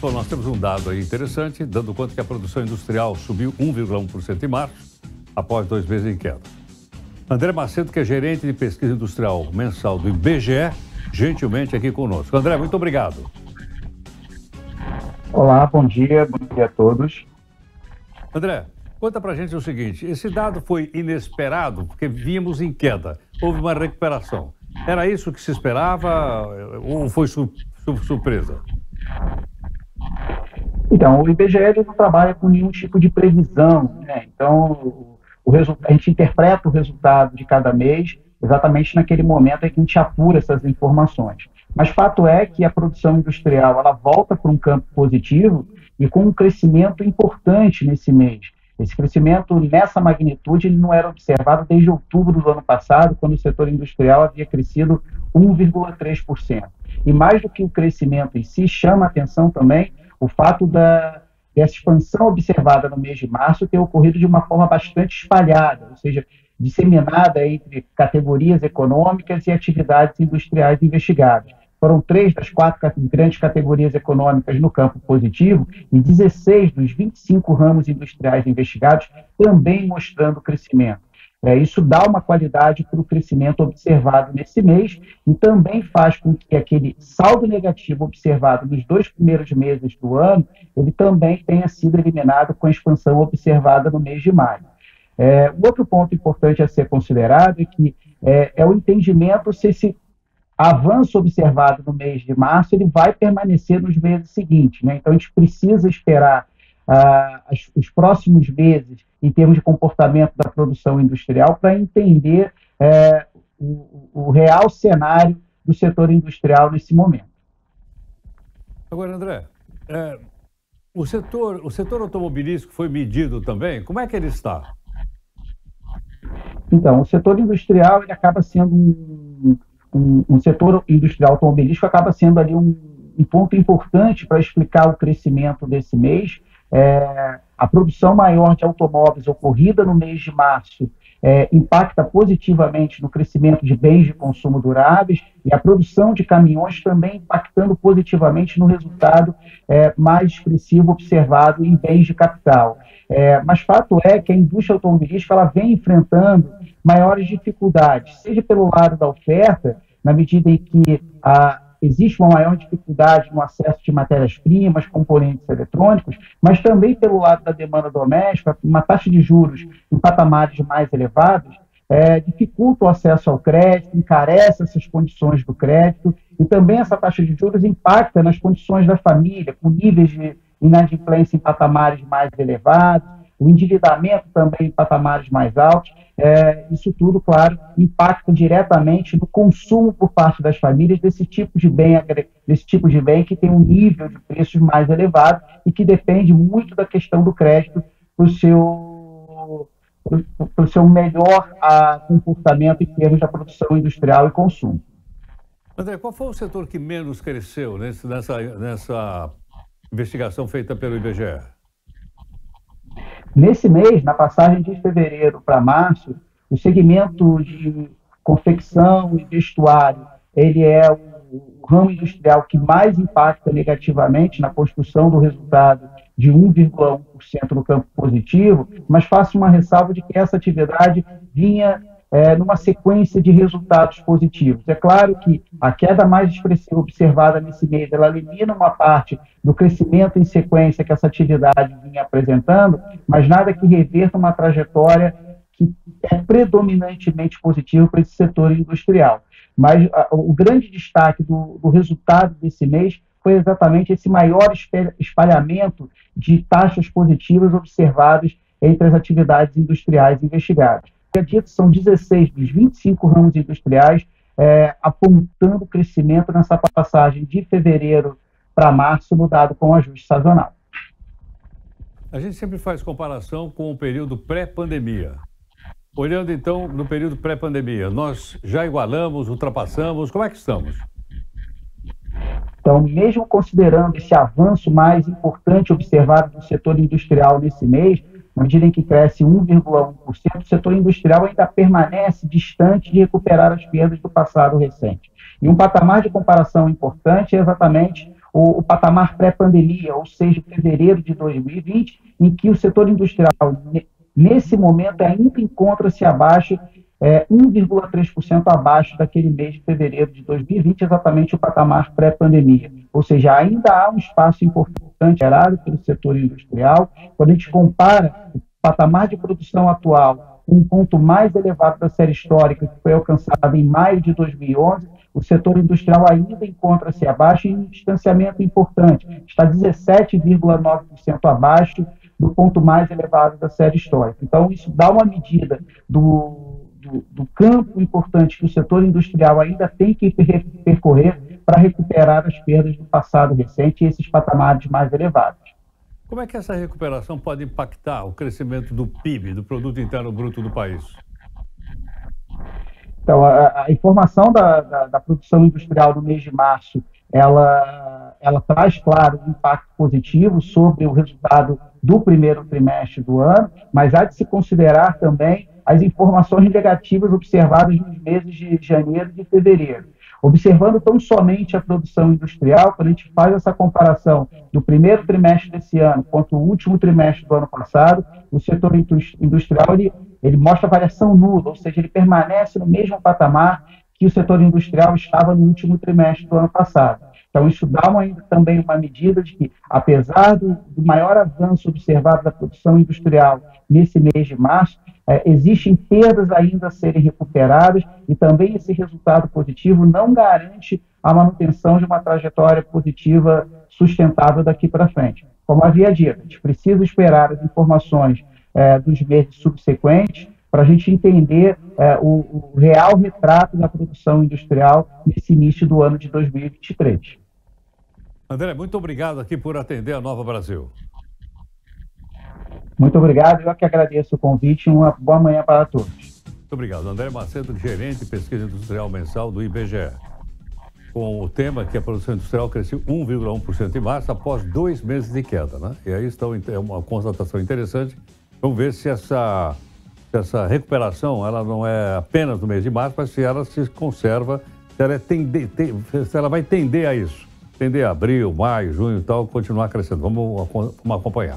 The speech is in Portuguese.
Bom, nós temos um dado aí interessante, dando conta que a produção industrial subiu 1,1% em março, após 2 meses em queda. André Macedo, que é gerente de pesquisa industrial mensal do IBGE, gentilmente aqui conosco. André, muito obrigado. Olá, bom dia a todos. André, conta pra gente o seguinte, esse dado foi inesperado, porque vínhamos em queda, houve uma recuperação. Era isso que se esperava ou foi surpresa? Então, o IBGE não trabalha com nenhum tipo de previsão, né? Então, a gente interpreta o resultado de cada mês exatamente naquele momento em que a gente apura essas informações. Mas fato é que a produção industrial ela volta para um campo positivo e com um crescimento importante nesse mês. Esse crescimento nessa magnitude ele não era observado desde outubro do ano passado, quando o setor industrial havia crescido 1,3%. E mais do que o crescimento em si, chama a atenção também o fato dessa expansão observada no mês de março ter ocorrido de uma forma bastante espalhada, ou seja, disseminada entre categorias econômicas e atividades industriais investigadas. Foram 3 das 4 grandes categorias econômicas no campo positivo e 16 dos 25 ramos industriais investigados também mostrando crescimento. Isso dá uma qualidade para o crescimento observado nesse mês e também faz com que aquele saldo negativo observado nos 2 primeiros meses do ano, ele também tenha sido eliminado com a expansão observada no mês de maio. Outro ponto importante a ser considerado é que é o entendimento se esse avanço observado no mês de março ele vai permanecer nos meses seguintes, né? Então, a gente precisa esperar os próximos meses em termos de comportamento da produção industrial para entender o real cenário do setor industrial nesse momento. Agora, André, o setor automobilístico foi medido também? Como é que ele está? Então, o setor industrial ele acaba sendo um setor industrial automobilístico acaba sendo ali um ponto importante para explicar o crescimento desse mês. A produção maior de automóveis ocorrida no mês de março impacta positivamente no crescimento de bens de consumo duráveis e a produção de caminhões também impactando positivamente no resultado mais expressivo observado em bens de capital. Mas fato é que a indústria automobilística ela vem enfrentando maiores dificuldades, seja pelo lado da oferta, na medida em que existe uma maior dificuldade no acesso de matérias-primas, componentes eletrônicos, mas também pelo lado da demanda doméstica, uma taxa de juros em patamares mais elevados dificulta o acesso ao crédito, encarece essas condições do crédito e também essa taxa de juros impacta nas condições da família, com níveis de inadimplência em patamares mais elevados, o endividamento também em patamares mais altos. Isso tudo, claro, impacta diretamente no consumo por parte das famílias desse tipo de bem que tem um nível de preços mais elevado e que depende muito da questão do crédito para o seu melhor comportamento em termos da produção industrial e consumo. André, qual foi o setor que menos cresceu nessa investigação feita pelo IBGE? Nesse mês, na passagem de fevereiro para março, o segmento de confecção e vestuário, ele é o ramo industrial que mais impacta negativamente na construção do resultado de 1,1% no campo positivo, mas faço uma ressalva de que essa atividade vinha numa sequência de resultados positivos. É claro que a queda mais expressiva observada nesse mês, ela elimina uma parte do crescimento em sequência que essa atividade vinha apresentando, mas nada que reverta uma trajetória que é predominantemente positiva para esse setor industrial. Mas o grande destaque do resultado desse mês foi exatamente esse maior espalhamento de taxas positivas observadas entre as atividades industriais investigadas. São 16 dos 25 ramos industriais apontando crescimento nessa passagem de fevereiro para março no dado com ajuste sazonal. A gente sempre faz comparação com o período pré-pandemia. Olhando então no período pré-pandemia, nós já igualamos, ultrapassamos, como é que estamos? Então, mesmo considerando esse avanço mais importante observado no setor industrial nesse mês, na medida em que cresce 1,1%, o setor industrial ainda permanece distante de recuperar as perdas do passado recente. E um patamar de comparação importante é exatamente o patamar pré-pandemia, ou seja, fevereiro de 2020, em que o setor industrial, nesse momento, ainda encontra-se abaixo, 1,3% abaixo daquele mês de fevereiro de 2020, exatamente o patamar pré-pandemia. Ou seja, ainda há um espaço importante gerado pelo setor industrial. Quando a gente compara o patamar de produção atual com um ponto mais elevado da série histórica, que foi alcançado em maio de 2011, o setor industrial ainda encontra-se abaixo em um distanciamento importante, está 17,9% abaixo do ponto mais elevado da série histórica. Então, isso dá uma medida do campo importante que o setor industrial ainda tem que percorrer para recuperar as perdas do passado recente e esses patamares mais elevados. Como é que essa recuperação pode impactar o crescimento do PIB, do Produto Interno Bruto do país? Então, a informação da produção industrial no mês de março, ela traz, claro, um impacto positivo sobre o resultado do primeiro trimestre do ano, mas há de se considerar também as informações negativas observadas nos meses de janeiro e de fevereiro. Observando tão somente a produção industrial, quando a gente faz essa comparação do primeiro trimestre desse ano quanto o último trimestre do ano passado, o setor industrial ele mostra variação nula, ou seja, ele permanece no mesmo patamar que o setor industrial estava no último trimestre do ano passado. Então, isso dá também uma medida de que, apesar do maior avanço observado da produção industrial nesse mês de março, existem perdas ainda a serem recuperadas e também esse resultado positivo não garante a manutenção de uma trajetória positiva sustentável daqui para frente. Como havia dito, a gente precisa esperar as informações dos meses subsequentes para a gente entender o real retrato da produção industrial nesse início do ano de 2023. André, muito obrigado aqui por atender a Nova Brasil. Muito obrigado, eu que agradeço o convite e uma boa manhã para todos. Muito obrigado. André Macedo, gerente de pesquisa industrial mensal do IBGE. Com o tema que a produção industrial cresceu 1,1% em março após 2 meses de queda, né? E aí é uma constatação interessante. Vamos ver se essa recuperação ela não é apenas no mês de março, mas se ela se conserva, se ela vai tender a isso. Tender a abril, maio, junho e tal, continuar crescendo. Vamos acompanhar.